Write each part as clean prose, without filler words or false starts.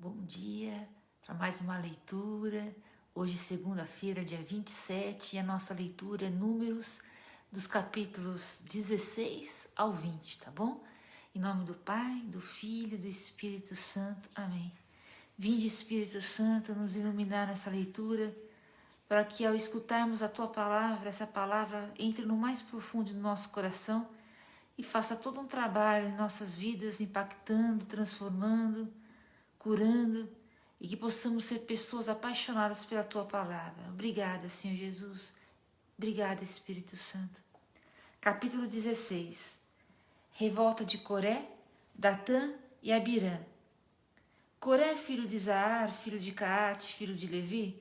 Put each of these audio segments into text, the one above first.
Bom dia para mais uma leitura. Hoje, segunda-feira, dia 27, e a nossa leitura é Números, dos capítulos 16 ao 20, tá bom? Em nome do Pai, do Filho e do Espírito Santo. Amém. Vinde, Espírito Santo, nos iluminar nessa leitura, para que ao escutarmos a Tua palavra, essa palavra entre no mais profundo do nosso coração e faça todo um trabalho em nossas vidas, impactando, transformando, curando, e que possamos ser pessoas apaixonadas pela Tua palavra. Obrigada, Senhor Jesus. Obrigada, Espírito Santo. Capítulo 16. Revolta de Coré, Datã e Abirã. Coré, filho de Zaar, filho de Caate, filho de Levi.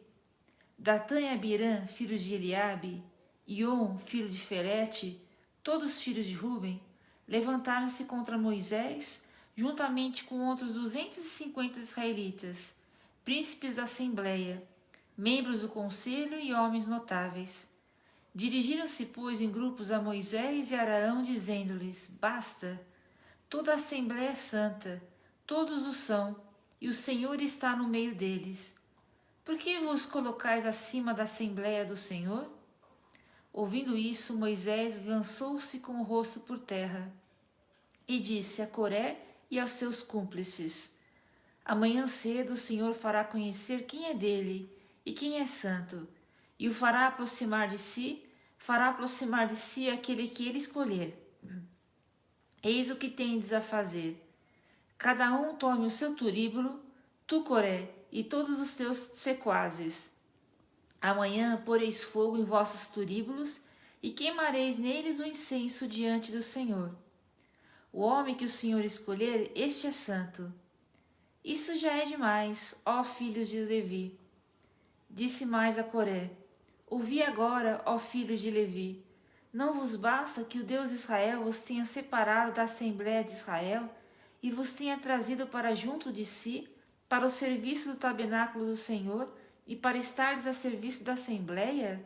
Datã e Abirã, filhos de Eliabe. Iom, filho de Ferete, todos filhos de Ruben, levantaram-se contra Moisés, juntamente com outros 250 israelitas, príncipes da Assembleia, membros do conselho e homens notáveis. Dirigiram-se, pois, em grupos a Moisés e Araão, dizendo-lhes: Basta, toda a Assembleia é santa, todos o são, e o Senhor está no meio deles. Por que vos colocais acima da Assembleia do Senhor? Ouvindo isso, Moisés lançou-se com o rosto por terra e disse a Coré e aos seus cúmplices: Amanhã cedo o Senhor fará conhecer quem é dele e quem é santo, e o fará aproximar de si aquele que ele escolher. Eis o que tendes a fazer. Cada um tome o seu turíbulo, tu, Coré, e todos os teus sequazes. Amanhã poreis fogo em vossos turíbulos e queimareis neles o incenso diante do Senhor. O homem que o Senhor escolher, este é santo. Isso já é demais, ó filhos de Levi. Disse mais a Coré: Ouvi agora, ó filhos de Levi. Não vos basta que o Deus de Israel vos tenha separado da Assembleia de Israel e vos tenha trazido para junto de si, para o serviço do tabernáculo do Senhor e para estardes a serviço da Assembleia?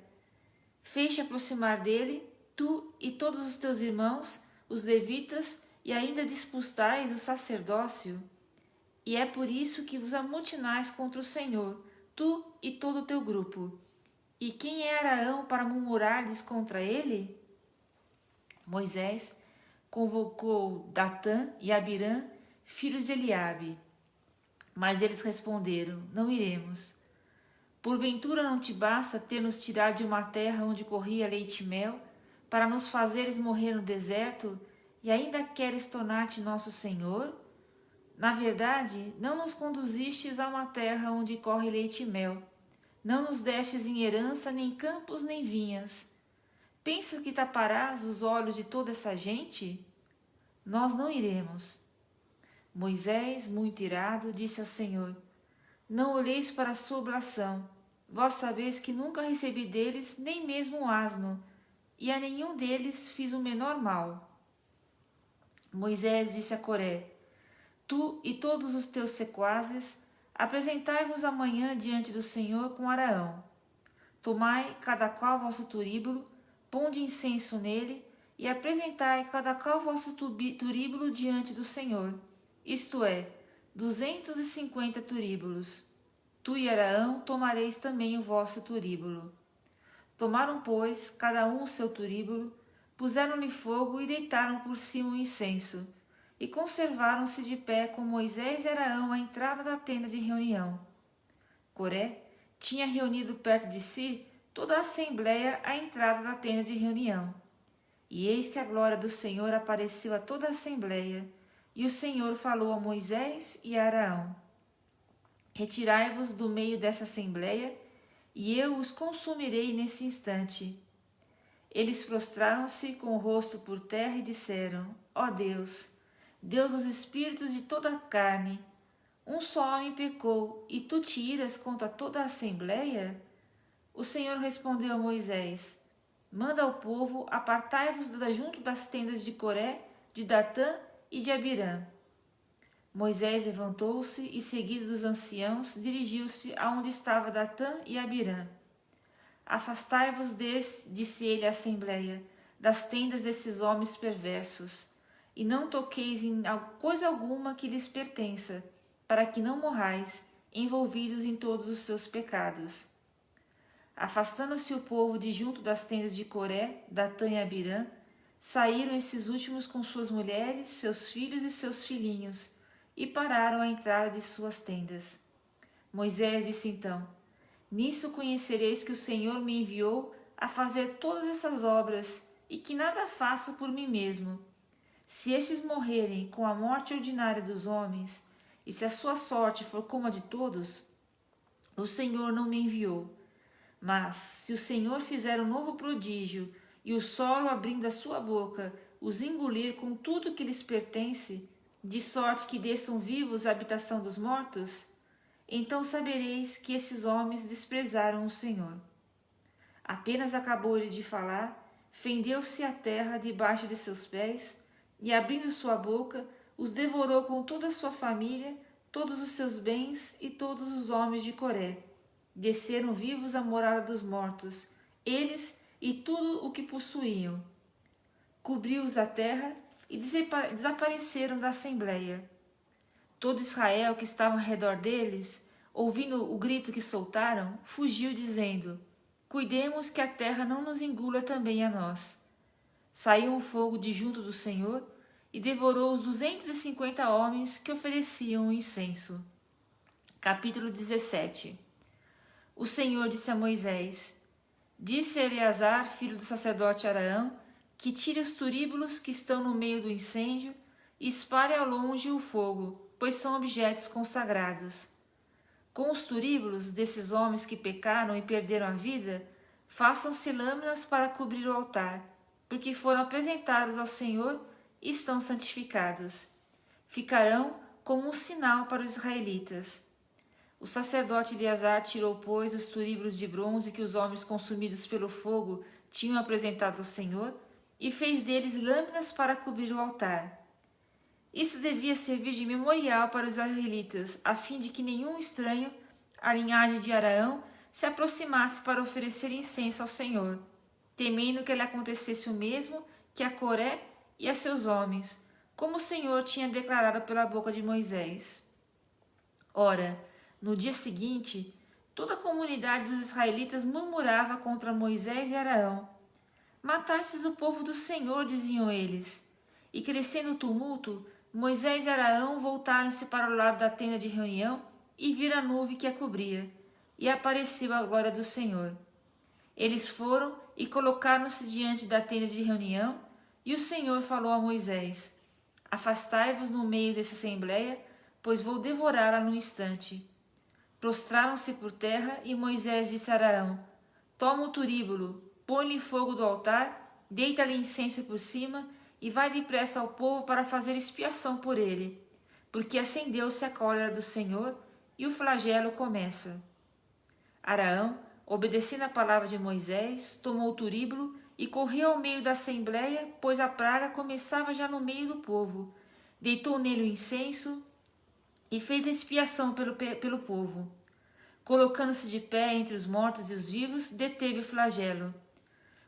Fez-te aproximar dele, tu e todos os teus irmãos, os levitas, e ainda disputais o sacerdócio. E é por isso que vos amotinais contra o Senhor, tu e todo o teu grupo. E quem é Araão para murmurardes contra ele? Moisés convocou Datã e Abirã, filhos de Eliabe. Mas eles responderam: Não iremos. Porventura não te basta ter-nos tirado de uma terra onde corria leite e mel, para nos fazeres morrer no deserto, e ainda queres tornar-te nosso Senhor? Na verdade, não nos conduzistes a uma terra onde corre leite e mel. Não nos destes em herança nem campos nem vinhas. Pensas que taparás os olhos de toda essa gente? Nós não iremos. Moisés, muito irado, disse ao Senhor: Não olheis para a sua oblação. Vós sabeis que nunca recebi deles nem mesmo um asno, e a nenhum deles fiz o menor mal. Moisés disse a Coré: Tu e todos os teus sequazes, apresentai-vos amanhã diante do Senhor com Araão. Tomai cada qual vosso turíbulo, ponde incenso nele, e apresentai cada qual vosso turíbulo diante do Senhor, isto é, 250 turíbulos. Tu e Araão tomareis também o vosso turíbulo. Tomaram, pois, cada um o seu turíbulo, puseram-lhe fogo e deitaram por cima o incenso, e conservaram-se de pé com Moisés e Araão à entrada da tenda de reunião. Coré tinha reunido perto de si toda a assembleia à entrada da tenda de reunião. E eis que a glória do Senhor apareceu a toda a assembleia, e o Senhor falou a Moisés e a Araão: Retirai-vos do meio dessa assembleia, e eu os consumirei nesse instante. Eles prostraram-se com o rosto por terra e disseram: Ó Deus, Deus dos espíritos de toda a carne, um só homem pecou, e tu te iras contra toda a assembleia? O Senhor respondeu a Moisés: Manda ao povo, apartai-vos junto das tendas de Coré, de Datã e de Abirã. Moisés levantou-se e, seguido dos anciãos, dirigiu-se aonde estava Datã e Abirã. Afastai-vos, disse ele à assembleia, das tendas desses homens perversos, e não toqueis em coisa alguma que lhes pertença, para que não morrais, envolvidos em todos os seus pecados. Afastando-se o povo de junto das tendas de Coré, Datã e Abirã, saíram esses últimos com suas mulheres, seus filhos e seus filhinhos, e pararam à entrada de suas tendas. Moisés disse então: Nisso conhecereis que o Senhor me enviou a fazer todas essas obras, e que nada faço por mim mesmo. Se estes morrerem com a morte ordinária dos homens, e se a sua sorte for como a de todos, o Senhor não me enviou. Mas, se o Senhor fizer um novo prodígio, e o solo, abrindo a sua boca, os engolir com tudo que lhes pertence, de sorte que desçam vivos à habitação dos mortos, então sabereis que esses homens desprezaram o Senhor. Apenas acabou ele de falar, fendeu-se a terra debaixo de seus pés, e abrindo sua boca, os devorou com toda a sua família, todos os seus bens e todos os homens de Coré. Desceram vivos à morada dos mortos, eles e tudo o que possuíam. Cobriu-os a terra e desapareceram da assembleia. Todo Israel que estava ao redor deles, ouvindo o grito que soltaram, fugiu, dizendo: Cuidemos que a terra não nos engula também a nós. Saiu um fogo de junto do Senhor e devorou os 250 homens que ofereciam o incenso. Capítulo 17. O Senhor disse a Moisés: Disse a Eleazar, filho do sacerdote Araão, que tire os turíbulos que estão no meio do incêndio e espalhe ao longe o fogo, pois são objetos consagrados. Com os turíbulos desses homens que pecaram e perderam a vida, façam-se lâminas para cobrir o altar, porque foram apresentados ao Senhor e estão santificados. Ficarão como um sinal para os israelitas. O sacerdote Eleazar tirou, pois, os turíbulos de bronze que os homens consumidos pelo fogo tinham apresentado ao Senhor e fez deles lâminas para cobrir o altar. Isso devia servir de memorial para os israelitas, a fim de que nenhum estranho à linhagem de Araão se aproximasse para oferecer incenso ao Senhor, temendo que lhe acontecesse o mesmo que a Coré e a seus homens, como o Senhor tinha declarado pela boca de Moisés. Ora, no dia seguinte, toda a comunidade dos israelitas murmurava contra Moisés e Araão. Matastes o povo do Senhor, diziam eles. E crescendo o tumulto, Moisés e Araão voltaram-se para o lado da tenda de reunião e viram a nuvem que a cobria, e apareceu a glória do Senhor. Eles foram e colocaram-se diante da tenda de reunião, e o Senhor falou a Moisés: Afastai-vos no meio dessa assembleia, pois vou devorá-la num instante. Prostraram-se por terra, e Moisés disse a Araão: Toma o turíbulo, põe-lhe fogo do altar, deita-lhe incenso por cima, e vai depressa ao povo para fazer expiação por ele, porque acendeu-se a cólera do Senhor, e o flagelo começa. Araão, obedecendo a palavra de Moisés, tomou o turíbulo e correu ao meio da assembleia, pois a praga começava já no meio do povo. Deitou nele o incenso e fez expiação pelo povo. Colocando-se de pé entre os mortos e os vivos, deteve o flagelo.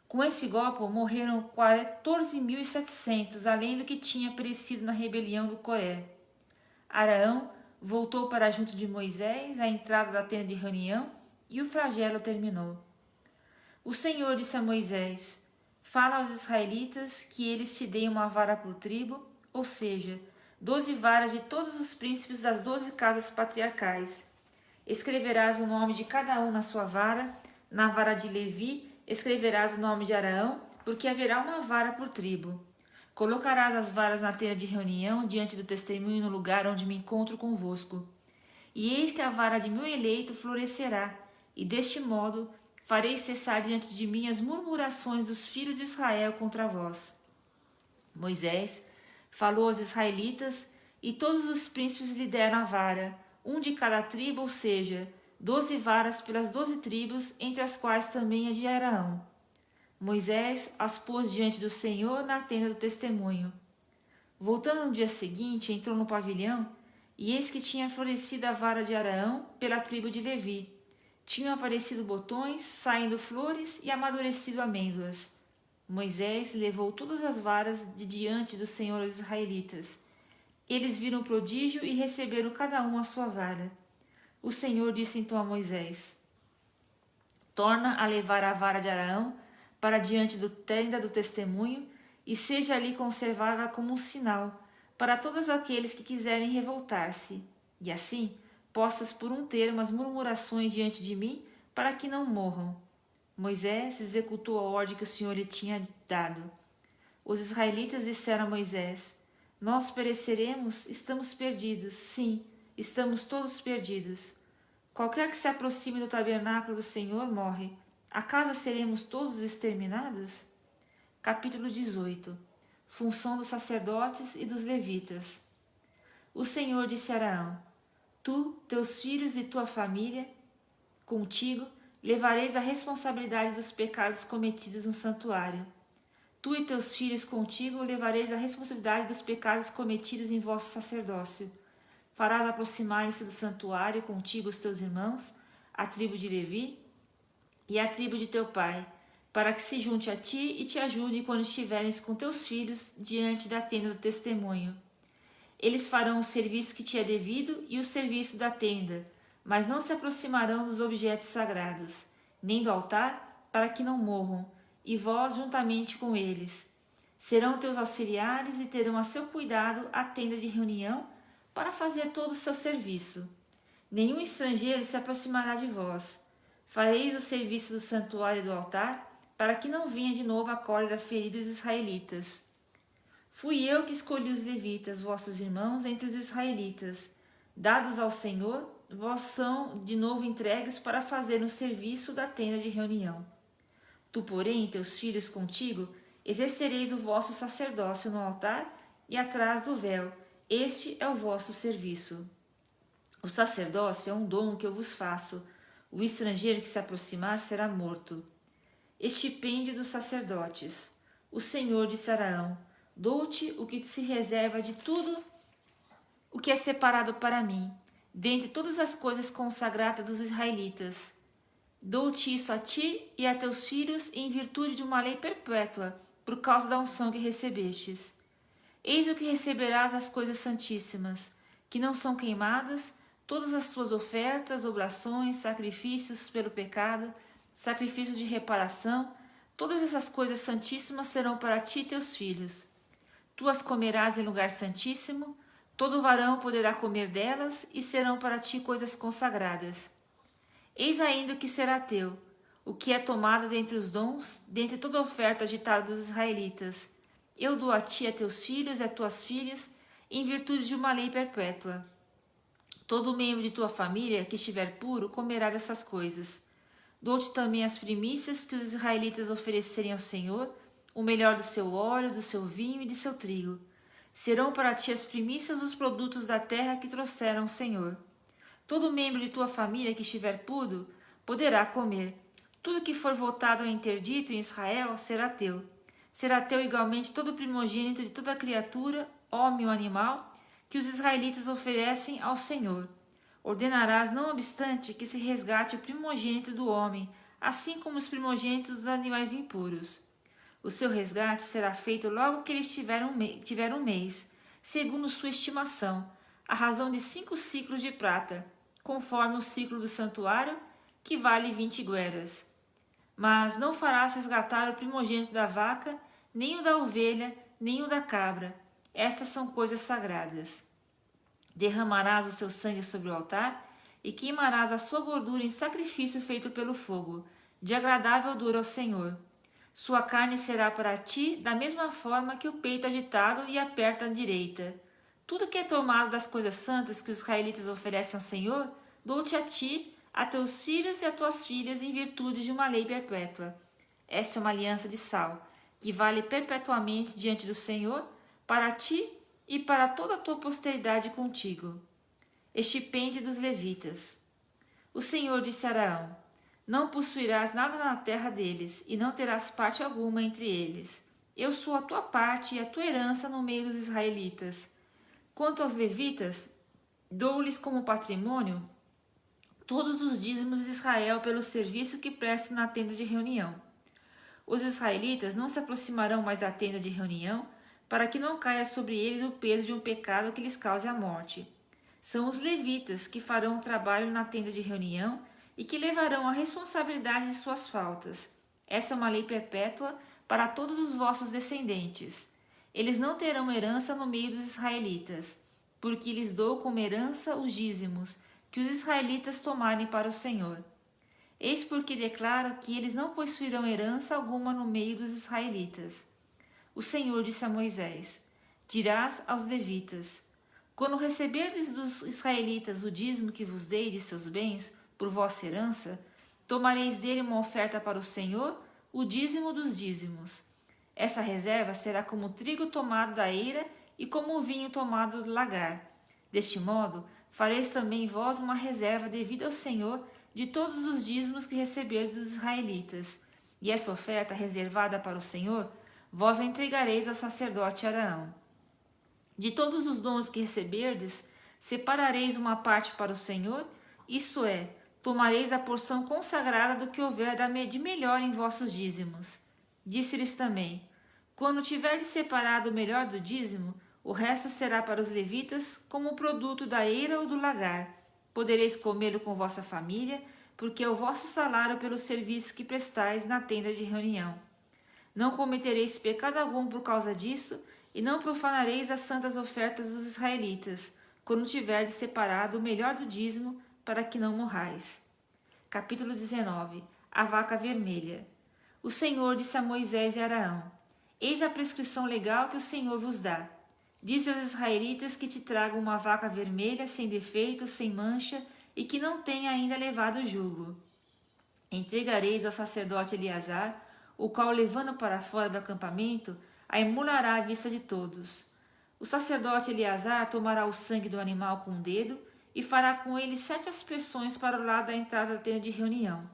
Com esse golpe morreram 14.700, além do que tinha perecido na rebelião do Coré. Araão voltou para junto de Moisés, à entrada da tenda de reunião, e o flagelo terminou. O Senhor disse a Moisés: Fala aos israelitas que eles te deem uma vara por tribo, ou seja, 12 varas de todos os príncipes das 12 casas patriarcais. Escreverás o nome de cada um na sua vara. Na vara de Levi escreverás o nome de Araão, porque haverá uma vara por tribo. Colocarás as varas na tenda de reunião, diante do testemunho, no lugar onde me encontro convosco. E eis que a vara de meu eleito florescerá, e deste modo farei cessar diante de mim as murmurações dos filhos de Israel contra vós. Moisés falou aos israelitas, e todos os príncipes lhe deram a vara, um de cada tribo, ou seja, 12 varas pelas 12 tribos, entre as quais também a de Araão. Moisés as pôs diante do Senhor na tenda do testemunho. Voltando no dia seguinte, entrou no pavilhão, e eis que tinha florescido a vara de Araão pela tribo de Levi. Tinham aparecido botões, saindo flores e amadurecido amêndoas. Moisés levou todas as varas de diante do Senhor aos israelitas. Eles viram o prodígio e receberam cada um a sua vara. O Senhor disse então a Moisés: torna a levar a vara de Araão para diante do tenda do testemunho, e seja ali conservada como um sinal para todos aqueles que quiserem revoltar-se, e assim possas por um termo as murmurações diante de mim, para que não morram. Moisés executou a ordem que o Senhor lhe tinha dado. Os israelitas disseram a Moisés: nós pereceremos, estamos perdidos, sim, estamos todos perdidos. Qualquer que se aproxime do tabernáculo do Senhor morre. Acaso seremos todos exterminados? Capítulo 18. Função dos sacerdotes e dos levitas. O Senhor disse a Araão: tu, teus filhos e tua família, contigo, levareis a responsabilidade dos pecados cometidos no santuário. Tu e teus filhos contigo levareis a responsabilidade dos pecados cometidos em vosso sacerdócio. Farás aproximar-se do santuário contigo os teus irmãos, a tribo de Levi e a tribo de teu pai, para que se junte a ti e te ajude quando estiveres com teus filhos diante da tenda do testemunho. Eles farão o serviço que te é devido e o serviço da tenda, mas não se aproximarão dos objetos sagrados, nem do altar, para que não morram, e vós juntamente com eles. Serão teus auxiliares e terão a seu cuidado a tenda de reunião para fazer todo o seu serviço. Nenhum estrangeiro se aproximará de vós. Fareis o serviço do santuário e do altar, para que não venha de novo a cólera ferida dos israelitas. Fui eu que escolhi os levitas, vossos irmãos, entre os israelitas. Dados ao Senhor, vós são de novo entregues para fazer o serviço da tenda de reunião. Tu, porém, e teus filhos contigo, exercereis o vosso sacerdócio no altar e atrás do véu. Este é o vosso serviço. O sacerdócio é um dom que eu vos faço. O estrangeiro que se aproximar será morto. Estipêndio dos sacerdotes. O Senhor disse a Araão: dou-te o que se reserva de tudo o que é separado para mim, dentre todas as coisas consagradas dos israelitas. Dou-te isso a ti e a teus filhos em virtude de uma lei perpétua, por causa da unção que recebestes. Eis o que receberás as coisas santíssimas, que não são queimadas, todas as suas ofertas, oblações, sacrifícios pelo pecado, sacrifícios de reparação, todas essas coisas santíssimas serão para ti e teus filhos. Tu as comerás em lugar santíssimo, todo varão poderá comer delas, e serão para ti coisas consagradas. Eis ainda o que será teu, o que é tomado dentre os dons, dentre toda a oferta agitada dos israelitas. Eu dou a ti e a teus filhos e a tuas filhas, em virtude de uma lei perpétua. Todo membro de tua família que estiver puro comerá dessas coisas. Dou-te também as primícias que os israelitas oferecerem ao Senhor, o melhor do seu óleo, do seu vinho e de seu trigo. Serão para ti as primícias dos produtos da terra que trouxeram o Senhor. Todo membro de tua família que estiver puro poderá comer. Tudo que for votado a interdito em Israel será teu. Será teu igualmente todo primogênito de toda criatura, homem ou animal, que os israelitas oferecem ao Senhor. Ordenarás, não obstante, que se resgate o primogênito do homem, assim como os primogênitos dos animais impuros. O seu resgate será feito logo que eles tiver um mês, segundo sua estimação, à razão de 5 ciclos de prata, conforme o ciclo do santuário, que vale 20 gueras. Mas não farás resgatar o primogênito da vaca, nem o da ovelha, nem o da cabra. Estas são coisas sagradas. Derramarás o seu sangue sobre o altar e queimarás a sua gordura em sacrifício feito pelo fogo, de agradável odor ao Senhor. Sua carne será para ti da mesma forma que o peito agitado e a perna direita. Tudo que é tomado das coisas santas que os israelitas oferecem ao Senhor, dou-te a ti, a teus filhos e a tuas filhas em virtude de uma lei perpétua. Essa é uma aliança de sal, que vale perpetuamente diante do Senhor, para ti e para toda a tua posteridade contigo. Estipêndio dos levitas. O Senhor disse a Araão: não possuirás nada na terra deles, e não terás parte alguma entre eles. Eu sou a tua parte e a tua herança no meio dos israelitas. Quanto aos levitas, dou-lhes como patrimônio todos os dízimos de Israel pelo serviço que prestam na tenda de reunião. Os israelitas não se aproximarão mais da tenda de reunião, para que não caia sobre eles o peso de um pecado que lhes cause a morte. São os levitas que farão o trabalho na tenda de reunião e que levarão a responsabilidade de suas faltas. Essa é uma lei perpétua para todos os vossos descendentes. Eles não terão herança no meio dos israelitas, porque lhes dou como herança os dízimos que os israelitas tomarem para o Senhor. Eis porque declaro que eles não possuirão herança alguma no meio dos israelitas. O Senhor disse a Moisés: dirás aos levitas: quando receberdes dos israelitas o dízimo que vos dei de seus bens, por vossa herança, tomareis dele uma oferta para o Senhor, o dízimo dos dízimos. Essa reserva será como o trigo tomado da eira e como o vinho tomado do lagar. Deste modo, fareis também vós uma reserva devida ao Senhor de todos os dízimos que receberdes dos israelitas. E essa oferta reservada para o Senhor, vós a entregareis ao sacerdote Araão. De todos os dons que receberdes, separareis uma parte para o Senhor, isso é, tomareis a porção consagrada do que houver de melhor em vossos dízimos. Disse-lhes também: quando tiverdes separado o melhor do dízimo, o resto será para os levitas como o produto da eira ou do lagar. Podereis comê-lo com vossa família, porque é o vosso salário pelo serviço que prestais na tenda de reunião. Não cometereis pecado algum por causa disso, e não profanareis as santas ofertas dos israelitas, quando tiverdes separado o melhor do dízimo, para que não morrais. Capítulo 19. A vaca vermelha. O Senhor disse a Moisés e Araão: eis a prescrição legal que o Senhor vos dá. Dize aos israelitas que te tragam uma vaca vermelha, sem defeito, sem mancha, e que não tenha ainda levado o jugo. Entregareis ao sacerdote Eleazar, o qual, levando para fora do acampamento, a imolará à vista de todos. O sacerdote Eleazar tomará o sangue do animal com o dedo e fará com ele 7 aspersões para o lado da entrada da tenda de reunião.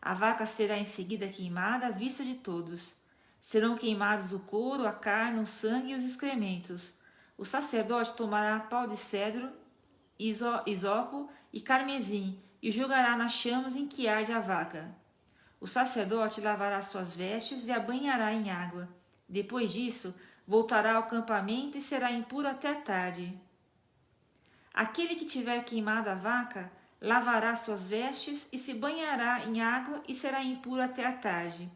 A vaca será em seguida queimada à vista de todos. Serão queimados o couro, a carne, o sangue e os excrementos. O sacerdote tomará pau de cedro, isopo e carmesim e jogará nas chamas em que arde a vaca. O sacerdote lavará suas vestes e a banhará em água. Depois disso, voltará ao acampamento e será impuro até a tarde. Aquele que tiver queimado a vaca, lavará suas vestes e se banhará em água e será impuro até a tarde.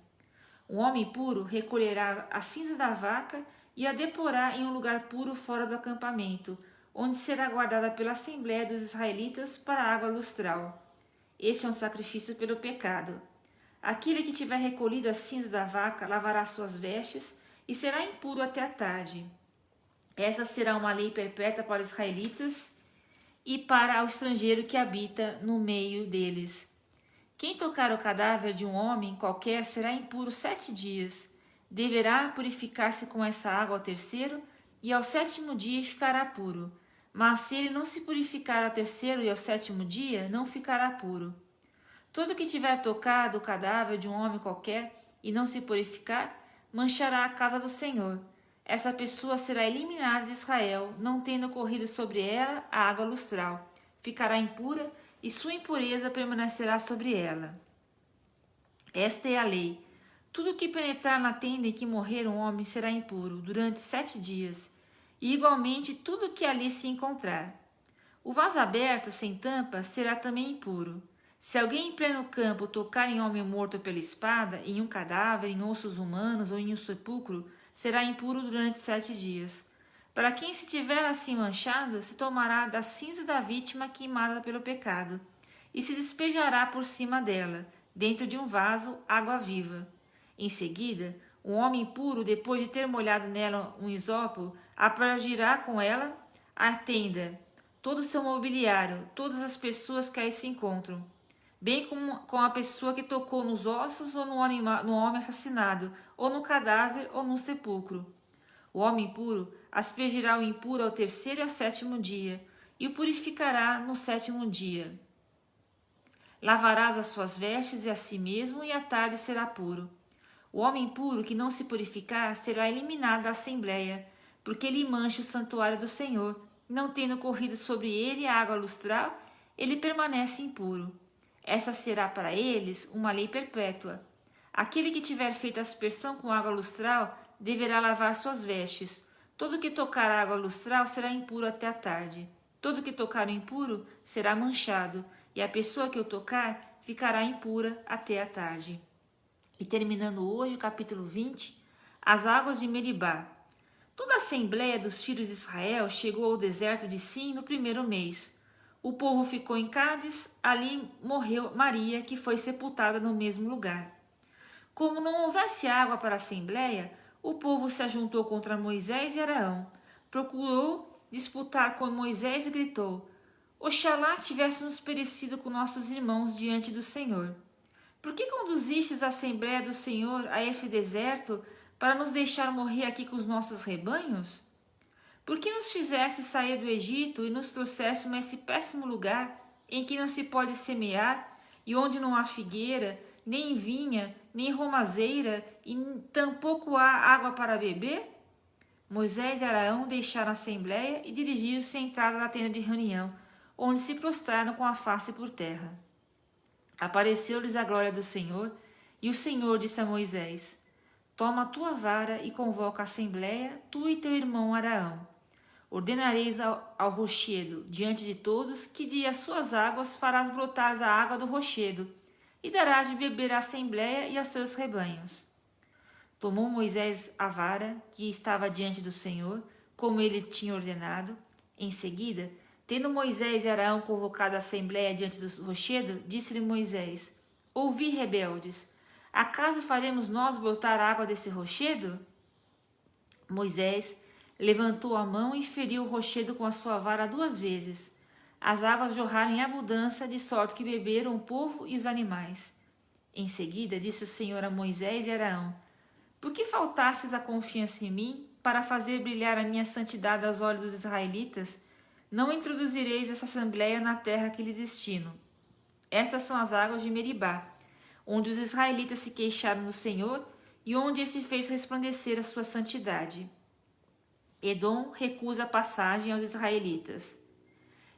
Um homem puro recolherá a cinza da vaca e a deporá em um lugar puro fora do acampamento, onde será guardada pela Assembleia dos Israelitas para a água lustral. Este é um sacrifício pelo pecado. Aquele que tiver recolhido a cinza da vaca lavará suas vestes e será impuro até a tarde. Essa será uma lei perpétua para os israelitas e para o estrangeiro que habita no meio deles. Quem tocar o cadáver de um homem qualquer será impuro 7 dias. Deverá purificar-se com essa água ao terceiro, e ao 7º dia ficará puro. Mas se ele não se purificar ao terceiro e ao 7º dia, não ficará puro. Todo que tiver tocado o cadáver de um homem qualquer e não se purificar, manchará a casa do Senhor. Essa pessoa será eliminada de Israel, não tendo corrido sobre ela a água lustral. Ficará impura e sua impureza permanecerá sobre ela. Esta é a lei. Tudo que penetrar na tenda em que morrer um homem será impuro durante 7 dias, e igualmente tudo que ali se encontrar. O vaso aberto, sem tampa, será também impuro. Se alguém em pleno campo tocar em homem morto pela espada, em um cadáver, em ossos humanos ou em um sepulcro, será impuro durante 7 dias. Para quem se tiver assim manchado, se tomará da cinza da vítima queimada pelo pecado, e se despejará por cima dela, dentro de um vaso, água viva. Em seguida, um homem puro, depois de ter molhado nela um isopo, aplaudirá com ela a tenda, todo o seu mobiliário, todas as pessoas que aí se encontram, bem como com a pessoa que tocou nos ossos ou no homem assassinado, ou no cadáver ou no sepulcro. O homem puro aspergirá o impuro ao terceiro e ao 7º dia, e o purificará no 7º dia. Lavarás as suas vestes e a si mesmo, e à tarde será puro. O homem puro que não se purificar será eliminado da assembleia, porque ele mancha o santuário do Senhor. Não tendo corrido sobre ele a água lustral, ele permanece impuro. Essa será para eles uma lei perpétua. Aquele que tiver feito aspersão com água lustral deverá lavar suas vestes, Todo que tocar água lustral será impuro até a tarde. Todo que tocar o impuro será manchado, e a pessoa que o tocar ficará impura até a tarde. E terminando hoje o capítulo 20, as águas de Meribá. Toda a assembleia dos filhos de Israel chegou ao deserto de Sim no primeiro mês. O povo ficou em Cádiz, ali morreu Maria, que foi sepultada no mesmo lugar. Como não houvesse água para a assembleia, o povo se ajuntou contra Moisés e Arão. Procurou disputar com Moisés e gritou: Oxalá tivéssemos perecido com nossos irmãos diante do Senhor. Por que conduzistes a Assembleia do Senhor a este deserto para nos deixar morrer aqui com os nossos rebanhos? Por que nos fizeste sair do Egito e nos trouxéssemos a esse péssimo lugar em que não se pode semear e onde não há figueira, nem vinha, nem romazeira e tampouco há água para beber? Moisés e Arão deixaram a assembleia e dirigiram-se à entrada da tenda de reunião, onde se prostraram com a face por terra. Apareceu-lhes a glória do Senhor, e o Senhor disse a Moisés: Toma a tua vara e convoca a assembleia, tu e teu irmão Arão. Ordenareis ao rochedo, diante de todos, que de as suas águas farás brotar a água do rochedo, e darás de beber à assembleia e aos seus rebanhos. Tomou Moisés a vara que estava diante do Senhor, como ele tinha ordenado. Em seguida, tendo Moisés e Arão convocado a assembleia diante do rochedo, disse-lhe Moisés: Ouvi, rebeldes, acaso faremos nós brotar água desse rochedo? Moisés levantou a mão e feriu o rochedo com a sua vara 2 vezes. As águas jorraram em abundância, de sorte que beberam o povo e os animais. Em seguida, disse o Senhor a Moisés e Arão: Por que faltastes a confiança em mim, para fazer brilhar a minha santidade aos olhos dos israelitas? Não introduzireis essa assembleia na terra que lhes destino. Essas são as águas de Meribá, onde os israelitas se queixaram do Senhor e onde ele fez resplandecer a sua santidade. Edom recusa a passagem aos israelitas.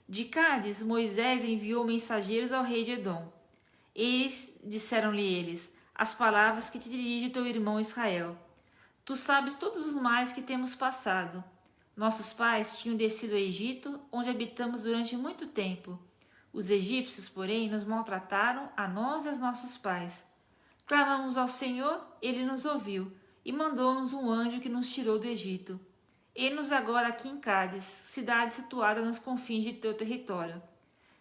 De Cádiz, Moisés enviou mensageiros ao rei de Edom. Eis, disseram-lhe eles, as palavras que te dirige teu irmão Israel. Tu sabes todos os males que temos passado. Nossos pais tinham descido ao Egito, onde habitamos durante muito tempo. Os egípcios, porém, nos maltrataram, a nós e aos nossos pais. Clamamos ao Senhor, ele nos ouviu, e mandou-nos um anjo que nos tirou do Egito. Eis-nos agora aqui em Cádiz, cidade situada nos confins de teu território.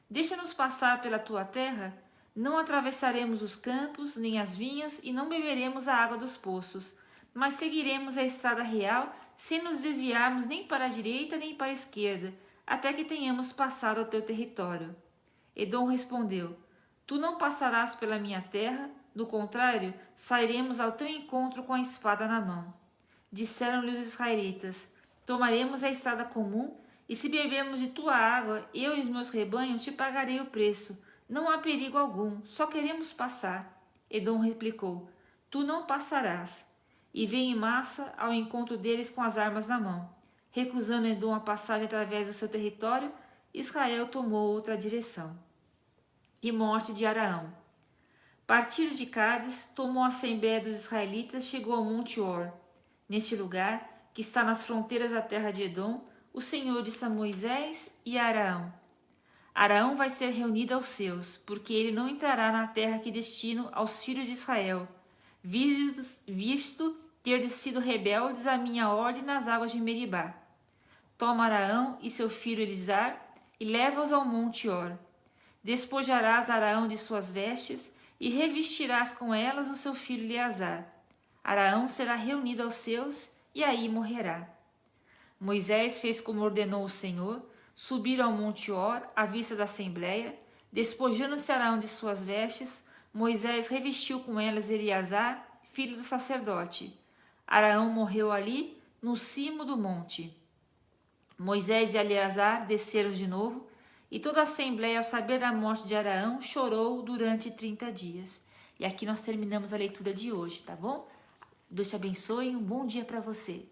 Deixa-nos passar pela tua terra, não atravessaremos os campos, nem as vinhas, e não beberemos a água dos poços, mas seguiremos a estrada real, sem nos desviarmos nem para a direita nem para a esquerda, até que tenhamos passado ao teu território. Edom respondeu: Tu não passarás pela minha terra, do contrário, sairemos ao teu encontro com a espada na mão. Disseram-lhe os israelitas: Tomaremos a estrada comum, e se bebermos de tua água, eu e os meus rebanhos te pagarei o preço. Não há perigo algum, só queremos passar. Edom replicou: Tu não passarás. E veio em massa ao encontro deles com as armas na mão. Recusando Edom a passagem através do seu território, Israel tomou outra direção. E morte de Araão. Partindo de Cádiz, tomou a assembleia dos israelitas e chegou ao monte Or. Neste lugar, que está nas fronteiras da terra de Edom, o Senhor disse a Moisés e a Araão: Araão vai ser reunido aos seus, porque ele não entrará na terra que destino aos filhos de Israel, visto ter sido rebeldes à minha ordem nas águas de Meribá. Toma Araão e seu filho Elizar e leva-os ao monte Or. Despojarás Araão de suas vestes e revestirás com elas o seu filho Eleazar. Araão será reunido aos seus e aí morrerá. Moisés fez como ordenou o Senhor, subiram ao monte Or à vista da assembleia, despojando-se Araão de suas vestes, Moisés revestiu com elas Eleazar, filho do sacerdote. Araão morreu ali, no cimo do monte. Moisés e Eleazar desceram de novo, e toda a assembleia, ao saber da morte de Araão, chorou durante 30 dias. E aqui nós terminamos a leitura de hoje, tá bom? Deus te abençoe e um bom dia para você.